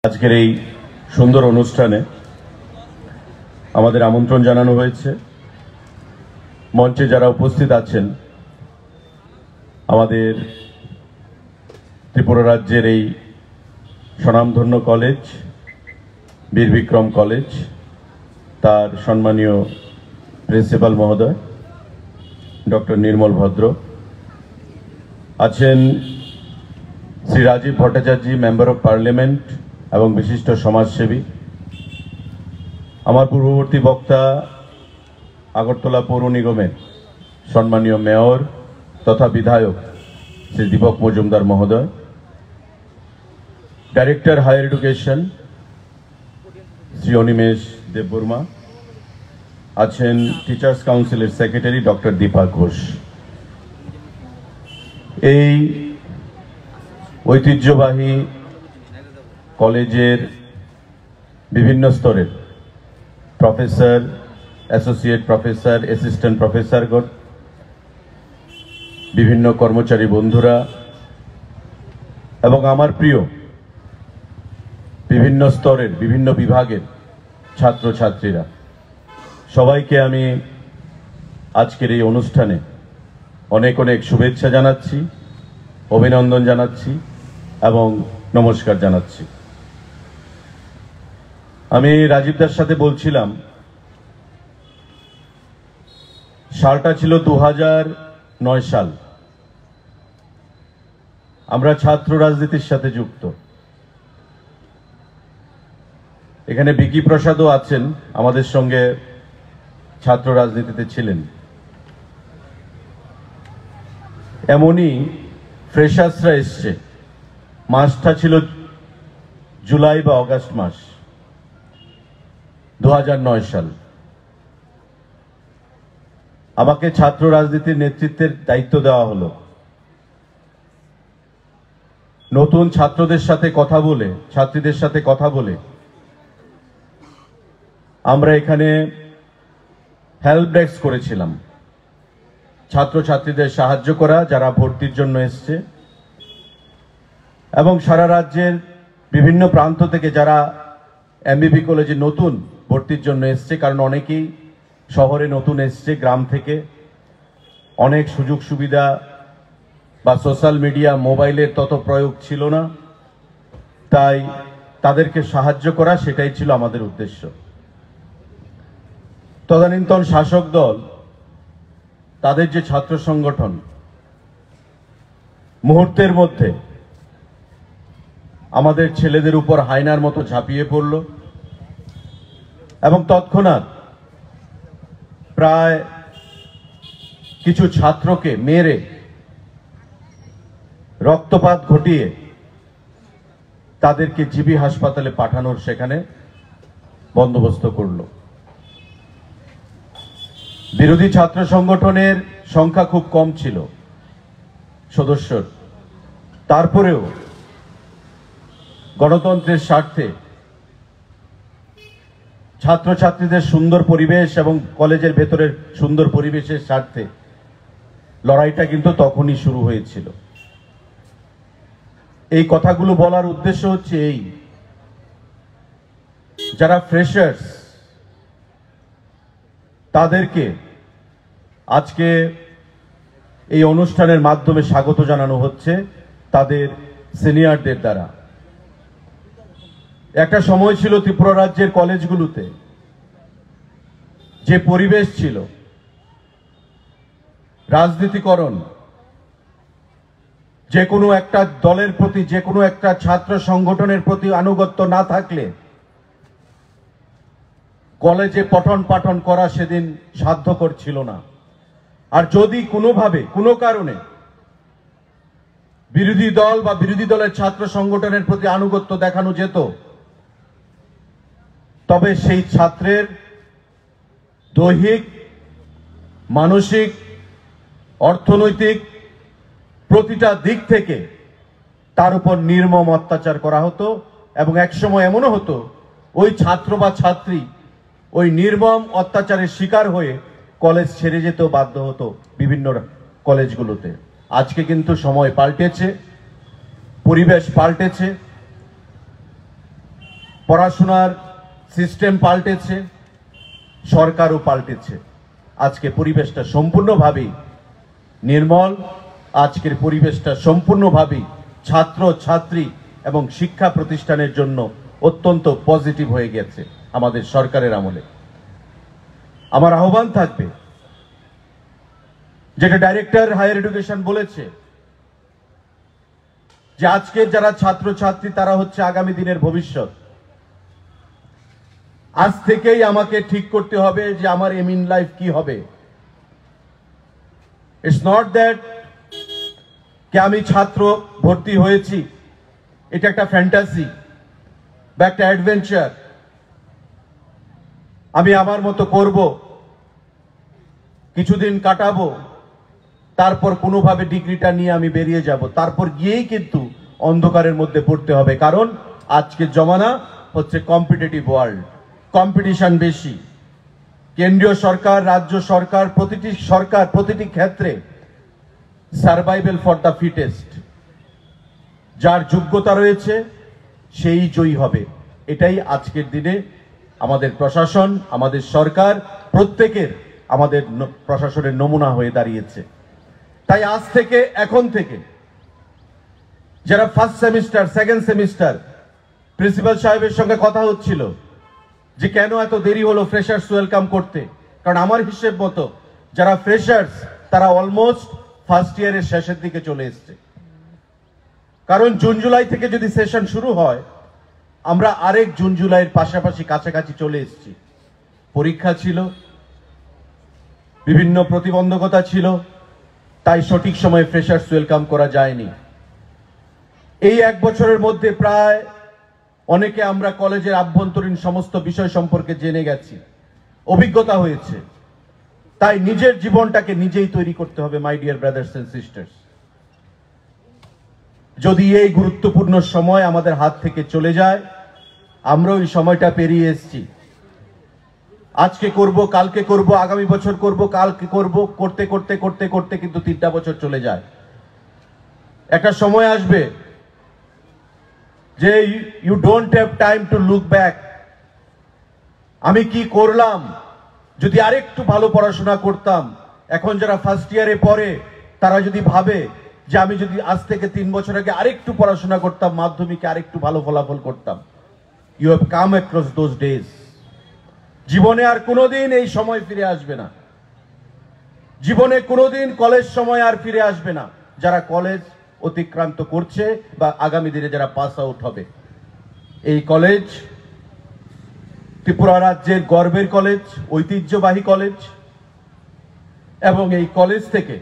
আজকের এই সুন্দর অনুষ্ঠানে আমাদের আমন্ত্রণ জানানো হয়েছে। মঞ্চে যারা উপস্থিত আছেন, আমাদের ত্রিপুরা রাজ্যের এই স্বনামধন্য কলেজ বীর বিক্রম কলেজ, তার সম্মানীয় প্রিন্সিপাল মহোদয় ডক্টর নির্মল ভদ্র আছেন, Shri Rajib Bhattacharya member of parliament এবং বিশিষ্ট সমাজসেবী, আমার পূর্ববর্তী বক্তা আগরতলা পৌর নিগমের সম্মানীয় মেয়র তথা বিধায়ক শ্রী দীপক মজুমদার মহোদয়, director higher education Shri Animesh Debbarma, আছেন টিচার্স কাউন্সিলের সেক্রেটারি ডক্টর দীপা ঘোষ। এই ঐতিহ্যবাহী কলেজের বিভিন্ন স্তরের প্রফেসর, অ্যাসোসিয়েট প্রফেসর, অ্যাসিস্ট্যান্ট প্রফেসরগণ, বিভিন্ন কর্মচারী বন্ধুরা এবং আমার প্রিয় বিভিন্ন স্তরের বিভিন্ন বিভাগের ছাত্রছাত্রীরা, সবাইকে আমি আজকের এই অনুষ্ঠানে অনেক অনেক শুভেচ্ছা জানাচ্ছি, অভিনন্দন জানাচ্ছি এবং নমস্কার জানাচ্ছি। আমি রাজীবদার সাথে বলছিলাম, সালটা ছিল 2009 সাল। আমরা ছাত্র রাজনীতির সাথে যুক্ত। এখানে বিকি প্রসাদও আছেন, আমাদের সঙ্গে ছাত্র রাজনীতিতে ছিলেন। এমনই ফ্রেশার্সরা এসছে, মাসটা ছিল জুলাই বা অগাস্ট মাস 2009 সাল। আমাকে ছাত্র রাজনীতির নেতৃত্বের দায়িত্ব দেওয়া হলো। নতুন ছাত্রদের সাথে কথা বলে, ছাত্রীদের সাথে কথা বলে আমরা এখানে হেল্প ডেস্ক করেছিলাম, ছাত্রছাত্রীদের সাহায্য করা যারা ভর্তির জন্য এসছে, এবং সারা রাজ্যের বিভিন্ন প্রান্ত থেকে যারা এমবিবি কলেজে নতুন ভর্তির জন্য এসছে, কারণ অনেকেই শহরে নতুন এসছে, গ্রাম থেকে অনেক সুযোগ সুবিধা বা সোশ্যাল মিডিয়া, মোবাইলের তত প্রয়োগ ছিল না, তাই তাদেরকে সাহায্য করা সেটাই ছিল আমাদের উদ্দেশ্য। তদানীন্তন শাসক দল, তাদের যে ছাত্র সংগঠন, মুহূর্তের মধ্যে আমাদের ছেলেদের উপর হায়নার মতো ঝাঁপিয়ে পড়ল এবং তৎক্ষণাৎ প্রায় কিছু ছাত্রকে মেরে রক্তপাত ঘটিয়ে তাদেরকে জিবি হাসপাতালে পাঠানোর সেখানে বন্দোবস্ত করল। বিরোধী ছাত্র সংগঠনের সংখ্যা খুব কম ছিল সদস্যর, তারপরেও গণতন্ত্রের স্বার্থে, ছাত্রছাত্রীদের সুন্দর পরিবেশ এবং কলেজের ভেতরের সুন্দর পরিবেশের স্বার্থে লড়াইটা কিন্তু তখনই শুরু হয়েছিল। এই কথাগুলো বলার উদ্দেশ্য হচ্ছে এই, যারা ফ্রেশার্স তাদেরকে আজকে এই অনুষ্ঠানের মাধ্যমে স্বাগত জানানো হচ্ছে তাদের সিনিয়রদের দ্বারা। একটা সময় ছিল ত্রিপুরা রাজ্যের কলেজগুলোতে যে পরিবেশ ছিল, রাজনীতিকরণ, যে কোনো একটা দলের প্রতি, যে কোনো একটা ছাত্র সংগঠনের প্রতি আনুগত্য না থাকলে কলেজে পঠন পাঠন করা সেদিন সাধ্যকর ছিল না। আর যদি কোনোভাবে, কোনো কারণে বিরোধী দল বা বিরোধী দলের ছাত্র সংগঠনের প্রতি আনুগত্য দেখানো যেত, তবে সেই ছাত্রের দৈহিক, মানসিক, অর্থনৈতিক প্রতিটা দিক থেকে তার উপর নির্মম অত্যাচার করা হতো। এবং একসময় এমনও হতো ওই ছাত্র বা ছাত্রী ওই নির্মম অত্যাচারের শিকার হয়ে কলেজ ছেড়ে যেতেও বাধ্য হতো বিভিন্ন কলেজগুলোতে। আজকে কিন্তু সময় পাল্টেছে, পরিবেশ পাল্টেছে, পড়াশোনার সিস্টেম পাল্টেছে, সরকারও পাল্টেছে। আজকে পরিবেশটা সম্পূর্ণভাবেই নির্মল, আজকের পরিবেশটা সম্পূর্ণভাবেই ছাত্র ছাত্রী এবং শিক্ষা প্রতিষ্ঠানের জন্য অত্যন্ত পজিটিভ হয়ে গেছে আমাদের সরকারের আমলে। আমার আহ্বান থাকবে, যেটা ডাইরেক্টর হায়ার এডুকেশন বলেছে, যে আজকে যারা ছাত্র ছাত্রী তারা হচ্ছে আগামী দিনের ভবিষ্যৎ। আজ থেকেই আমাকে ঠিক করতে হবে যে আমার এম ইন লাইফ কি হবে। ইটস নট দ্যাট কে আমি ছাত্র ভর্তি হয়েছি, এটা একটা ফ্যান্টাসি বা একটা অ্যাডভেঞ্চার। আমি আমার মতো করব, কিছুদিন কাটাবো, তারপর কোনোভাবে ডিগ্রিটা নিয়ে আমি বেরিয়ে যাব, তারপর গিয়েই কিন্তু অন্ধকারের মধ্যে পড়তে হবে। কারণ আজকের জমানা হচ্ছে কম্পিটিটিভ ওয়ার্ল্ড, কম্পিটিশন বেশি। কেন্দ্রীয় সরকার, রাজ্য সরকার, প্রতিটি ক্ষেত্রে সার্ভাইভাল ফর দ্য ফিটেস্ট। যার যোগ্যতা রয়েছে সেই জয়ী হবে। এটাই আজকের দিনে আমাদের প্রশাসন, আমাদের সরকার প্রত্যেকের আমাদের প্রশাসনের নমুনা হয়ে দাঁড়িয়েছে। তাই আজ থেকে, এখন থেকে যারা first semester, second semester, principal সাহেবের সঙ্গে কথা হচ্ছিল যে কেন এত দেরি হলো ফ্রেশার্স ওয়েলকাম করতে। কারণ আমার হিসেব মতো যারা ফ্রেশার্স তারা অলমোস্ট ফার্স্ট ইয়ারের শেষের দিকে চলে এসছে। কারণ জুন জুলাই থেকে যদি সেশন শুরু হয়, আমরা আরেক জুন জুলাইয়ের পাশাপাশি কাছাকাছি চলে এসেছি। পরীক্ষা ছিল, বিভিন্ন প্রতিবন্ধকতা ছিল, তাই সঠিক সময়ে ফ্রেশার্স ওয়েলকাম করা যায়নি। এই এক বছরের মধ্যে প্রায় অনেকে আমরা কলেজের আভ্যন্তরীণ সমস্ত বিষয় সম্পর্কে জেনে গেছি, অভিজ্ঞতা হয়েছে। তাই নিজের জীবনটাকে নিজেই তৈরি করতে হবে my dear brothers and sisters. যদি এই গুরুত্বপূর্ণ সময় আমাদের হাত থেকে চলে যায়, আমরা ওই সময়টা পেরিয়ে এসেছি। আজকে করব, কালকে করব, আগামী বছর করব, কালকে করব, করতে করতে করতে করতে কিন্তু 3টা বছর চলে যায়। একটা সময় আসবে যে you don't have time to look back. আমি কি করলাম, যদি আরেকটু ভালো পড়াশোনা করতাম। এখন যারা ফার্স্ট ইয়ারে পড়ে তারা যদি ভাবে যে আমি যদি আজ থেকে 3 বছর আগে আরেকটু পড়াশোনা করতাম, মাধ্যমিকে আরেকটু ভালো ফলাফল করতাম। You have come across those days. জীবনে আর কোনোদিন এই সময় ফিরে আসবে না। জীবনে কোনোদিন কলেজ সময় আর ফিরে আসবে না। যারা কলেজ অতিক্রান্ত করছে বা আগামী দিনে যারা পাস আউট হবে, এই কলেজ ত্রিপুরা রাজ্যের গর্বের কলেজ, ঐতিহ্যবাহী কলেজ। এবং এই কলেজ থেকে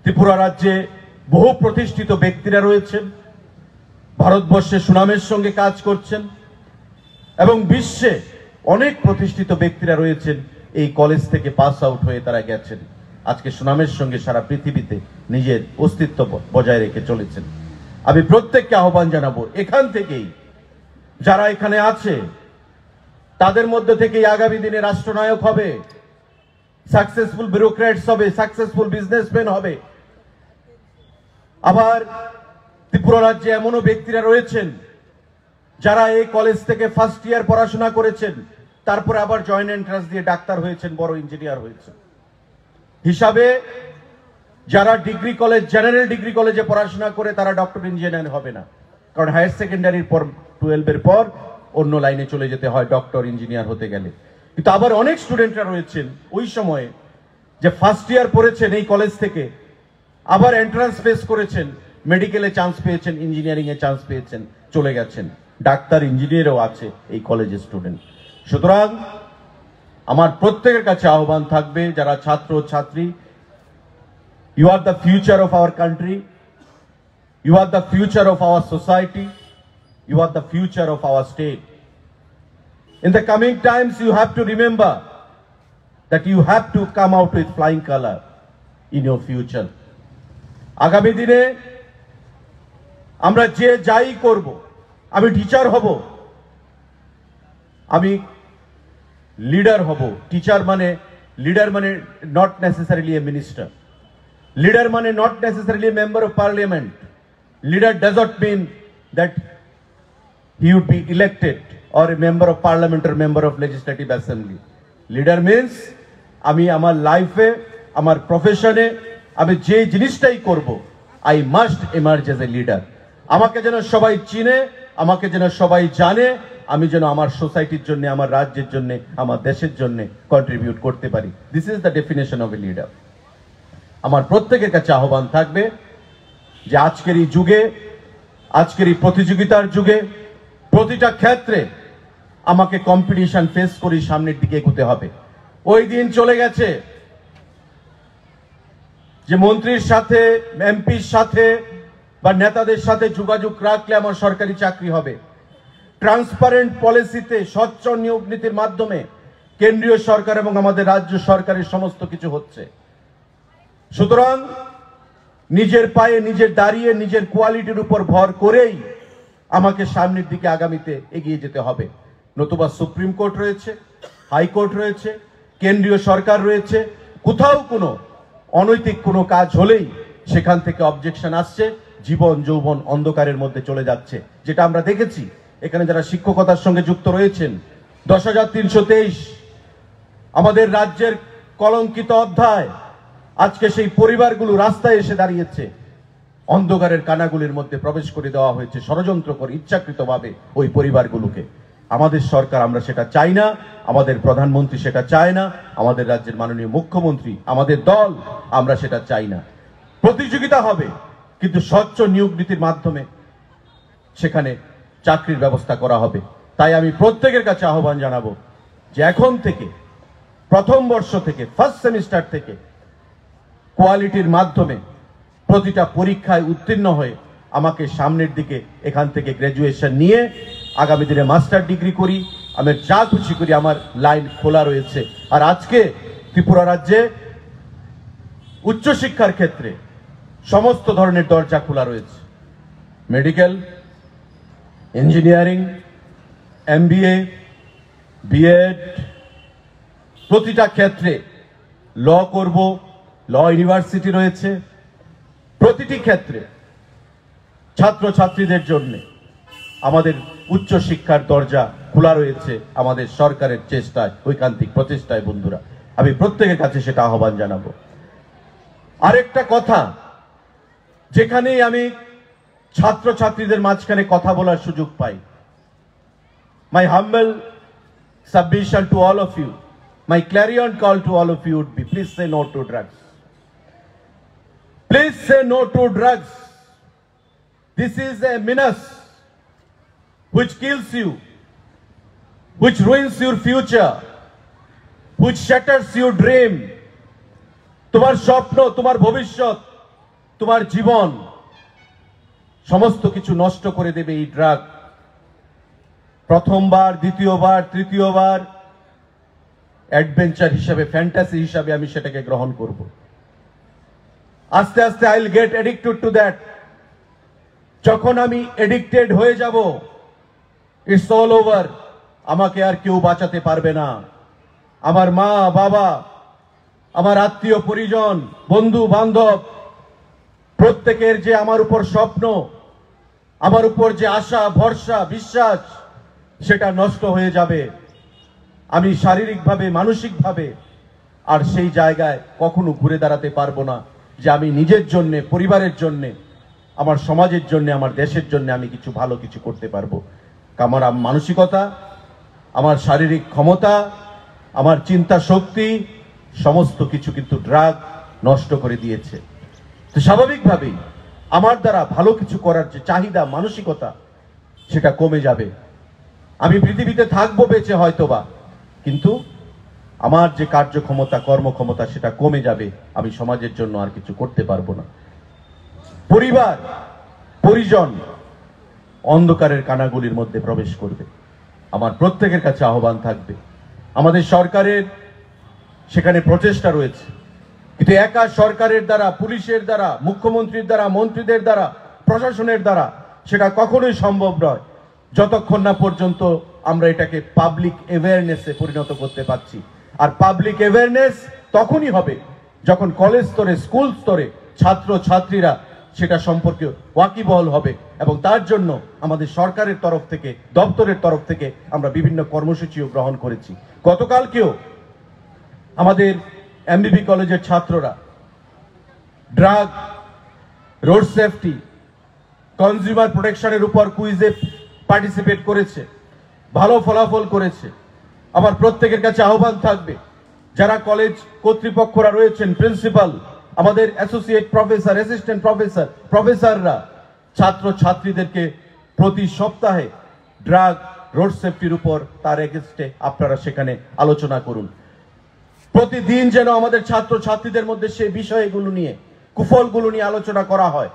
ত্রিপুরা রাজ্যে বহু প্রতিষ্ঠিত ব্যক্তিরা রয়েছেন, ভারতবর্ষের সুনামের সঙ্গে কাজ করছেন এবং বিশ্বে অনেক প্রতিষ্ঠিত ব্যক্তিরা রয়েছেন এই কলেজ থেকে পাস আউট হয়ে তারা গেছেন, আজকে সুনামের সঙ্গে সারা পৃথিবীতে নিজের অস্তিত্ব বজায় রেখে চলেছেন। আমি প্রত্যেককে আহ্বান জানাবো, এখান থেকেই যারা এখানে আছে তাদের মধ্যে থেকেই আগামী দিনে রাষ্ট্রনায়ক হবে, সাকসেসফুল ব্যুরোক্র্যাটস হবে, সাকসেসফুল বিজনেসম্যান হবে। আবার ত্রিপুরা রাজ্যে এমনও ব্যক্তিরা রয়েছেন যারা এই কলেজ থেকে ফার্স্ট ইয়ার পড়াশোনা করেছেন, তারপরে আবার জয়েন্ট এন্ট্রান্স দিয়ে ডাক্তার হয়েছেন, বড় ইঞ্জিনিয়ার হয়েছেন। হিসাবে যারা ডিগ্রি কলেজ, জেনারেল ডিগ্রি কলেজে পড়াশোনা করে তারা ডক্টর ইঞ্জিনিয়ার হবে না, কারণ হায়ার সেকেন্ডারির পর 12-এর পর অন্য লাইনে চলে যেতে হয় ডক্টর ইঞ্জিনিয়ার হতে গেলে। কিন্তু আবার অনেক স্টুডেন্টরা রয়েছেন ওই সময়ে যে ফার্স্ট ইয়ার পড়েছেন এই কলেজ থেকে, আবার এন্ট্রান্স ফেস করেছেন, মেডিকেলে চান্স পেয়েছেন, ইঞ্জিনিয়ারিং এ চান্স পেয়েছেন, চলে গেছেন। ডাক্তার, ইঞ্জিনিয়ারও আছে এই কলেজের স্টুডেন্ট। সুতরাং আমার প্রত্যেকের কাছে আহ্বান থাকবে, যারা ছাত্র ছাত্রী, you are the future of our country, you are the future of our society, you are the future of our state. In the coming times, you have to remember that you have to come out with flying color in your future. আগামী দিনে আমরা যে যাই করব, আমি teacher হব, আমি leader হব। টিচার মানে, লিডার মানে not necessarily a minister, leader মানে not necessarily a member of parliament. Leader does not mean that he would be elected or a member of parliament or member of legislative assembly. Leader means আমি আমার লাইফে আমার প্রফেশনে আমি যে জিনিসটাই করব I must emerge as a leader. আমাকে যেন সবাই চিনে, আমাকে যেন সবাই জানে, আমি যেন আমার সোসাইটির জন্য, আমার রাজ্যের জন্য, আমার দেশের জন্য কন্ট্রিবিউট করতে পারি। This is the definition of a leader. আমার প্রত্যেকের কাছে আহ্বান থাকবে যে আজকের এই যুগে, আজকের এই প্রতিযোগিতার যুগে প্রতিটা ক্ষেত্রে আমাকে কম্পিটিশন ফেস করে সামনের দিকে এগোতে হবে। ওই দিন চলে গেছে যে মন্ত্রীর সাথে, এমপির সাথে বা নেতাদের সাথে যোগাযোগ রাখলে আমার সরকারি চাকরি হবে। ট্রান্সপারেন্ট পলিসিতে, স্বচ্ছ নিয়োগ নীতির মাধ্যমে কেন্দ্রীয় সরকার এবং আমাদের রাজ্য সরকারের সমস্ত কিছু হচ্ছে। সুতরাং নিজের পায়ে নিজের দাঁড়িয়ে নিজের কোয়ালিটির উপর ভর করেই আমাকে সামনের দিকে আগামীতে এগিয়ে যেতে হবে। নতুবা সুপ্রিম কোর্ট রয়েছে, হাইকোর্ট রয়েছে, কেন্দ্রীয় সরকার রয়েছে, কোথাও কোনো অনৈতিক কোনো কাজ হলেই সেখান থেকে অবজেকশন আসছে, জীবন যৌবন অন্ধকারের মধ্যে চলে যাচ্ছে, যেটা আমরা দেখেছি। এখানে যারা শিক্ষকতার সঙ্গে যুক্ত রয়েছেন, 10,323 আমাদের রাজ্যের কলঙ্কিত অধ্যায়, আজকে সেই পরিবারগুলো রাস্তায় এসে দাঁড়িয়েছে। অন্ধকারের কানাগুলির মধ্যে প্রবেশ করে দেওয়া হয়েছে ষড়যন্ত্র করে, ইচ্ছাকৃতভাবে ওই পরিবারগুলোকে। আমাদের সরকার, আমরা সেটা চাই না, আমাদের প্রধানমন্ত্রী সেটা চায় না, আমাদের রাজ্যের মাননীয় মুখ্যমন্ত্রী, আমাদের দল, আমরা সেটা চাই না। প্রতিযোগিতা হবে, কিন্তু স্বচ্ছ নিয়োগ নীতির মাধ্যমে সেখানে চাকরির ব্যবস্থা করা হবে। তাই আমি প্রত্যেকের কাছে আহ্বান জানাবো যে এখন থেকে, প্রথম বর্ষ থেকে, ফার্স্ট সেমিস্টার থেকে কোয়ালিটির মাধ্যমে প্রতিটা পরীক্ষায় উত্তীর্ণ হয়ে আমাকে সামনের দিকে এখান থেকে গ্র্যাজুয়েশন নিয়ে আগামী দিনে মাস্টার ডিগ্রি করি, আমি যা খুশি করি, আমার লাইন খোলা রয়েছে। আর আজকে ত্রিপুরা রাজ্যে উচ্চশিক্ষার ক্ষেত্রে সমস্ত ধরনের দরজা খোলা রয়েছে। মেডিকেল, ইঞ্জিনিয়ারিং, MBA, বিএড, প্রতিটা ক্ষেত্রে ল করব, ল ইউনিভার্সিটি রয়েছে। প্রতিটি ক্ষেত্রে ছাত্রছাত্রীদের জন্য আমাদের উচ্চশিক্ষার দরজা খোলা রয়েছে আমাদের সরকারের চেষ্টায়, ঐকান্তিক প্রচেষ্টায়। বন্ধুরা, আমি প্রত্যেকের কাছে সেটা আহ্বান জানাবো। আরেকটা কথা, যেখানেই আমি ছাত্রছাত্রীদের মাঝখানে কথা বলার সুযোগ পাই, my humble submission to all of you, my clarion call to all of you would be, please say no to drugs. Please say no to drugs. This is a menace which kills you, which ruins your future, which shatters your dream. তোমার স্বপ্ন, তোমার ভবিষ্যৎ, তোমার জীবন সমস্ত কিছু নষ্ট করে দেবে এই ড্রাগ। প্রথমবার, দ্বিতীয়বার, তৃতীয়বার অ্যাডভেঞ্চার হিসাবে, ফ্যান্টাসি হিসাবে আমি সেটাকে গ্রহণ করব। আস্তে আস্তে I will get addicted to that. যখন আমি এডিক্টেড হয়ে যাব, ইটস অল ওভার। আমাকে আর কেউ বাঁচাতে পারবে না। আমার মা, বাবা, আমার আত্মীয় পরিজন, বন্ধু বান্ধব, প্রত্যেকের যে আমার উপর স্বপ্ন, আমার উপর যে আশা, ভরসা, বিশ্বাস, সেটা নষ্ট হয়ে যাবে। আমি শারীরিকভাবে, মানসিকভাবে আর সেই জায়গায় কখনো ঘুরে দাঁড়াতে পারবো না যে আমি নিজের জন্য, পরিবারের জন্য, আমার সমাজের জন্য, আমার দেশের জন্য আমি কিছু ভালো কিছু করতে পারবো। আমার মানসিকতা, আমার শারীরিক ক্ষমতা, আমার চিন্তা শক্তি, সমস্ত কিছু কিন্তু ড্রাগ নষ্ট করে দিয়েছে। তো স্বাভাবিকভাবেই আমার দ্বারা ভালো কিছু করার যে চাহিদা, মানসিকতা, সেটা কমে যাবে। আমি পৃথিবীতে থাকবো বেঁচে হয়তোবা, কিন্তু আমার যে কার্যক্ষমতা, কর্মক্ষমতা, সেটা কমে যাবে। আমি সমাজের জন্য আর কিছু করতে পারবো না। পরিবার, পরিজন অন্ধকারের কানাগুলির মধ্যে প্রবেশ করবে। আমার প্রত্যেকের কাছে আহ্বান থাকবে, আমাদের সরকারের সেখানে প্রচেষ্টা রয়েছে, কিন্তু একা সরকারের দ্বারা, পুলিশের দ্বারা, মুখ্যমন্ত্রীর দ্বারা, মন্ত্রীদের দ্বারা, প্রশাসনের দ্বারা সেটা কখনোই সম্ভব নয়, যতক্ষণ না পর্যন্ত আমরা এটাকে পাবলিক অ্যাওয়ারনেসে পরিণত করতে পারছি। আর পাবলিক অ্যাওয়ারনেস তখনই হবে যখন কলেজ স্তরে, স্কুল স্তরে ছাত্র ছাত্রীরা সেটা সম্পর্কে ওয়াকিবহাল হবে এবং তার জন্য আমাদের সরকারের তরফ থেকে, দপ্তরের তরফ থেকে আমরা বিভিন্ন কর্মসূচিও গ্রহণ করেছি। গতকালকেও আমাদের এমবিবি কলেজের ছাত্ররা ড্রাগ, রোড সেফটি, কনজিউমার প্রোটেকশনের উপর কুইজে পার্টিসিপেট করেছে, ভালো ফলাফল করেছে। আবার প্রত্যেকের কাছে আহ্বান থাকবে, যারা কলেজ কর্তৃপক্ষরা রয়েছেন, প্রিন্সিপাল, আমাদের অ্যাসোসিয়েট প্রফেসর, অ্যাসিস্ট্যান্ট প্রফেসর, প্রফেসররা ছাত্র ছাত্রীদেরকে প্রতি সপ্তাহে ড্রাগ, রোড সেফটির উপর তার এগেইনস্টে আপনারা সেখানে আলোচনা করুন। প্রতিদিন যেন আমাদের ছাত্র ছাত্রীদের মধ্যে সেই বিষয়গুলো নিয়ে, কুফলগুলো নিয়ে আলোচনা করা হয়।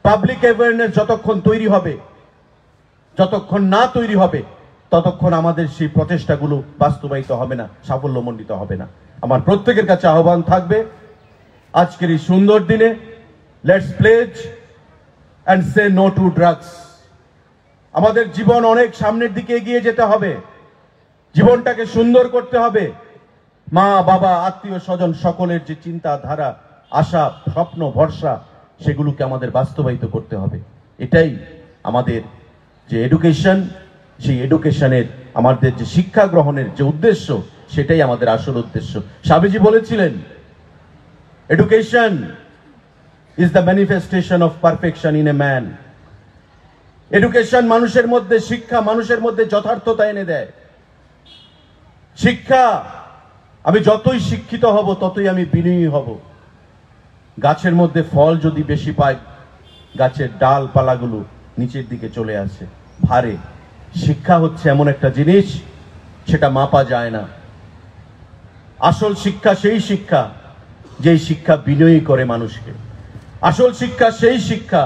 পাবলিক অ্যাওয়ারনেস যতক্ষণ তৈরি হবে, যতক্ষণ না তৈরি হবে, ততক্ষণ আমাদের সেই প্রচেষ্টাগুলো বাস্তবায়িত হবে না, সাফল্যমণ্ডিত হবে না। আমার প্রত্যেকের কাছে আহ্বান থাকবে, আজকের এই সুন্দর দিনে let's pledge and say no to drugs. আমাদের জীবন অনেক সামনের দিকে এগিয়ে যেতে হবে, জীবনটাকে সুন্দর করতে হবে। মা বাবা, আত্মীয় স্বজন সকলের যে চিন্তাধারা, আশা, স্বপ্ন, ভরসা, সেগুলোকে আমাদের বাস্তবায়িত করতে হবে। এটাই আমাদের যে এডুকেশন, সেই এডুকেশনের আমাদের যে শিক্ষা গ্রহণের যে উদ্দেশ্য, সেটাই আমাদের আসল উদ্দেশ্য। স্বামীজি বলেছিলেন, education is the manifestation of perfection in a man. Education মানুষের মধ্যে, শিক্ষা মানুষের মধ্যে যথার্থতা এনে দেয়। শিক্ষা, আমি যতই শিক্ষিত হব ততই আমি বিনয়ী হব। গাছের মধ্যে ফল যদি বেশি পাই, গাছের ডালপালাগুলো নিচের দিকে চলে আসে, ভারে। শিক্ষা হচ্ছে এমন একটা জিনিস, সেটা মাপা যায় না। আসল শিক্ষা সেই শিক্ষা যেই শিক্ষা বিনয়ী করে মানুষকে। আসল শিক্ষা সেই শিক্ষা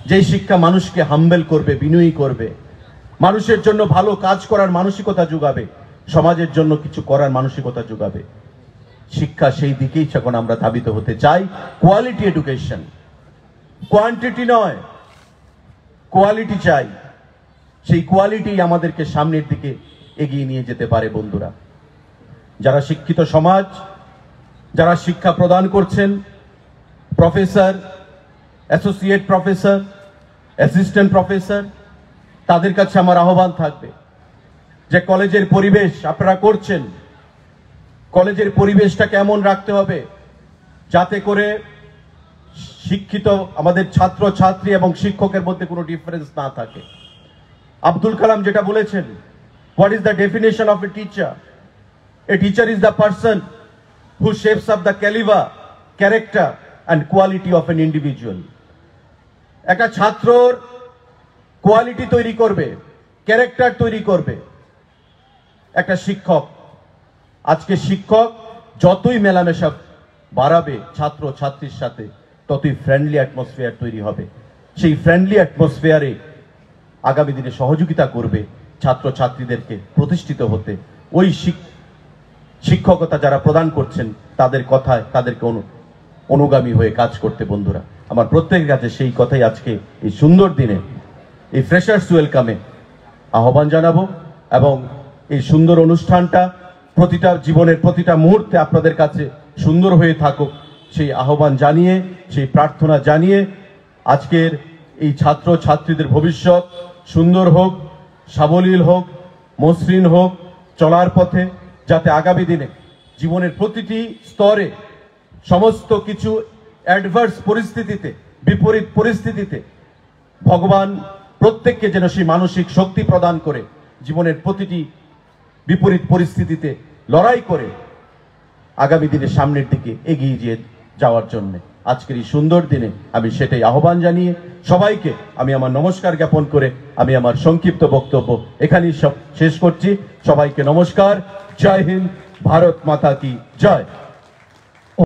যেই শিক্ষা মানুষকে হাম্বেল করবে, বিনয়ী করবে, মানুষের জন্য ভালো কাজ করার মানসিকতা যোগাবে, সমাজের জন্য কিছু করার মানসিকতা যোগাবে। শিক্ষা সেই দিকেই যখন আমরা ধাবিত হতে চাই, কোয়ালিটি এডুকেশন, কোয়ান্টিটি নয়, কোয়ালিটি চাই। সেই কোয়ালিটি আমাদেরকে সামনের দিকে এগিয়ে নিয়ে যেতে পারে। বন্ধুরা, যারা শিক্ষিত সমাজ, যারা শিক্ষা প্রদান করছেন, professor, associate professor, assistant professor, তাদের কাছে আমার আহ্বান থাকবে যে কলেজের পরিবেশ আপনারা করছেন, কলেজের পরিবেশটা কেমন রাখতে হবে যাতে করে শিক্ষিত আমাদের ছাত্র ছাত্রী এবং শিক্ষকের মধ্যে কোনো ডিফারেন্স না থাকে। আব্দুল কালাম যেটা বলেছেন, what is the definition of a teacher? A teacher is the person who shapes up the calibre, character and quality of N individual. একটা ছাত্রর কোয়ালিটি তৈরি করবে, ক্যারেক্টার তৈরি করবে একটা শিক্ষক। আজকে শিক্ষক যতই মেলামেশা বাড়াবে ছাত্র ছাত্রীর সাথে, ততই ফ্রেন্ডলি অ্যাটমসফিয়ার তৈরি হবে। সেই ফ্রেন্ডলি অ্যাটমসফিয়ারে আগামী দিনে সহযোগিতা করবে ছাত্র ছাত্রীদেরকে প্রতিষ্ঠিত হতে। ওই শিক্ষকতা যারা প্রদান করছেন, তাদের কথায় তাদেরকে অনুগামী হয়ে কাজ করতে। বন্ধুরা, আমার প্রত্যেকের কাছে সেই কথাই আজকে এই সুন্দর দিনে, এই ফ্রেশার্স ওয়েলকামে আহ্বান জানাবো। এবং এই সুন্দর অনুষ্ঠানটা প্রতিটা জীবনের প্রতিটা মুহূর্তে আপনাদের কাছে সুন্দর হয়ে থাকুক, সেই আহ্বান জানিয়ে, সেই প্রার্থনা জানিয়ে, আজকের এই ছাত্র ছাত্রীদের ভবিষ্যৎ সুন্দর হোক, সাবলীল হোক, মসৃণ হোক, চলার পথে যাতে আগামী দিনে জীবনের প্রতিটি স্তরে সমস্ত কিছু অ্যাডভার্স পরিস্থিতিতে, বিপরীত পরিস্থিতিতে ভগবান প্রত্যেককে যেন সেই মানসিক শক্তি প্রদান করে জীবনের প্রতিটি বিপরীত পরিস্থিতিতে লড়াই করে আগামী দিনে সামনের দিকে এগিয়ে যাওয়ার জন্য আজকের এই সুন্দর দিনে আমি সেটাই আহ্বান জানিয়ে সবাইকে আমি আমার নমস্কার জ্ঞাপন করে আমি আমার সংক্ষিপ্ত বক্তব্য এখানেই শেষ করছি। সবাইকে নমস্কার। জয় হিন্দ, ভারত মাতা কি জয়।